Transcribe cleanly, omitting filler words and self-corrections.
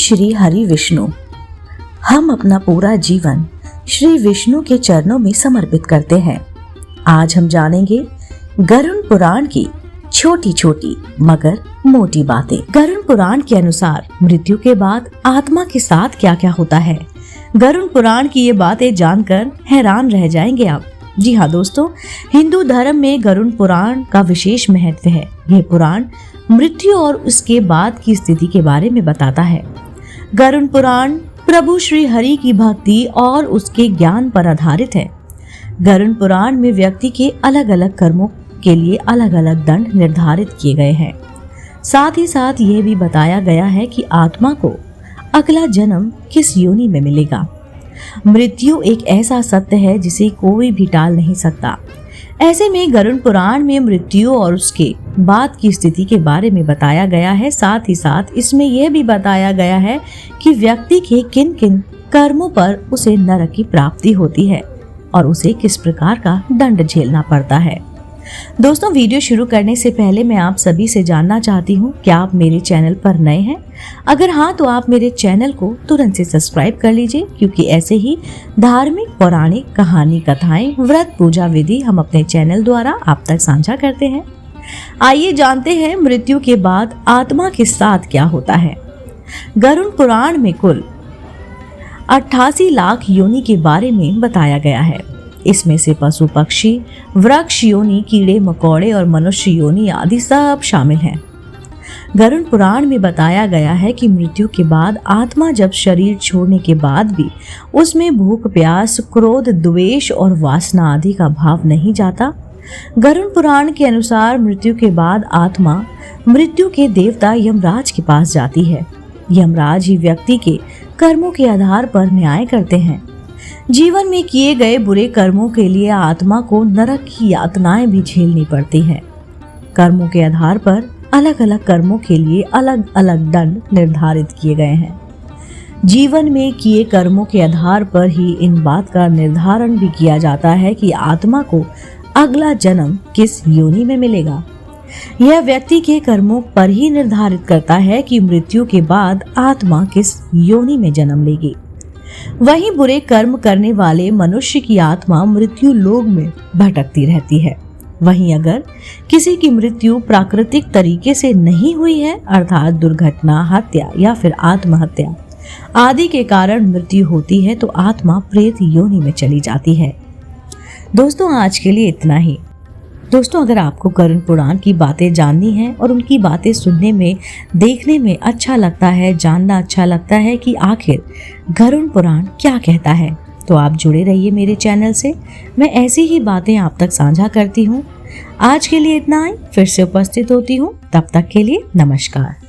श्री हरि विष्णु। हम अपना पूरा जीवन श्री विष्णु के चरणों में समर्पित करते हैं। आज हम जानेंगे गरुड़ पुराण की छोटी छोटी मगर मोटी बातें। गरुड़ पुराण के अनुसार मृत्यु के बाद आत्मा के साथ क्या क्या होता है। गरुड़ पुराण की ये बातें जानकर हैरान रह जाएंगे आप। जी हाँ दोस्तों, हिंदू धर्म में गरुड़ पुराण का विशेष महत्व है। यह पुराण मृत्यु और उसके बाद की स्थिति के बारे में बताता है। गरुड़ पुराण प्रभु श्री हरि की भक्ति और उसके ज्ञान पर आधारित है। गरुड़ पुराण में व्यक्ति के अलग अलग कर्मों के लिए अलग अलग दंड निर्धारित किए गए हैं। साथ ही साथ यह भी बताया गया है कि आत्मा को अगला जन्म किस योनि में मिलेगा। मृत्यु एक ऐसा सत्य है जिसे कोई भी टाल नहीं सकता। ऐसे में गरुड़ पुराण में मृत्यु और उसके बाद की स्थिति के बारे में बताया गया है। साथ ही साथ इसमें यह भी बताया गया है कि व्यक्ति के किन किन कर्मों पर उसे नरक की प्राप्ति होती है और उसे किस प्रकार का दंड झेलना पड़ता है। दोस्तों, वीडियो शुरू करने से पहले मैं आप सभी से जानना चाहती हूँ, क्या आप मेरे चैनल पर नए हैं? अगर हाँ तो आप मेरे चैनल को तुरंत से सब्सक्राइब कर लीजिए, क्योंकि ऐसे ही धार्मिक, पौराणिक, कहानी, कथाएं, व्रत, पूजा विधि हम अपने चैनल द्वारा आप तक साझा करते हैं। आइए जानते हैं मृत्यु के बाद आत्मा के साथ क्या होता है। गरुड़ पुराण में कुल 88 लाख योनि के बारे में बताया गया है। इसमें से पशु, पक्षी, वृक्ष योनि, कीड़े मकोड़े और मनुष्य योनि आदि सब शामिल हैं। गरुड़ पुराण में बताया गया है कि मृत्यु के बाद आत्मा जब शरीर छोड़ने के बाद भी उसमें भूख, प्यास, क्रोध, द्वेष और वासना आदि का भाव नहीं जाता। गरुड़ पुराण के अनुसार मृत्यु के बाद आत्मा मृत्यु के देवता यमराज के पास जाती है। यमराज ही व्यक्ति के कर्मों के आधार पर न्याय करते हैं। जीवन में किए गए बुरे कर्मों के लिए आत्मा को नरक की यातनाएं भी झेलनी पड़ती हैं। कर्मों के आधार पर अलग अलग कर्मों के लिए अलग अलग दंड निर्धारित किए गए हैं। जीवन में किए कर्मों के आधार पर ही इन बात का निर्धारण भी किया जाता है कि आत्मा को अगला जन्म किस योनि में मिलेगा। यह व्यक्ति के कर्मों पर ही निर्धारित करता है कि मृत्यु के बाद आत्मा किस योनि में जन्म लेगी। वहीं बुरे कर्म करने वाले मनुष्य की आत्मा मृत्यु लोक में भटकती रहती है। वहीं अगर किसी की मृत्यु प्राकृतिक तरीके से नहीं हुई है, अर्थात दुर्घटना, हत्या या फिर आत्महत्या आदि के कारण मृत्यु होती है, तो आत्मा प्रेत योनि में चली जाती है। दोस्तों, आज के लिए इतना ही। दोस्तों, अगर आपको गरुड़ पुराण की बातें जाननी है और उनकी बातें सुनने में, देखने में अच्छा लगता है, जानना अच्छा लगता है कि आखिर गरुड़ पुराण क्या कहता है, तो आप जुड़े रहिए मेरे चैनल से। मैं ऐसी ही बातें आप तक साझा करती हूँ। आज के लिए इतना ही, फिर से उपस्थित होती हूँ। तब तक के लिए नमस्कार।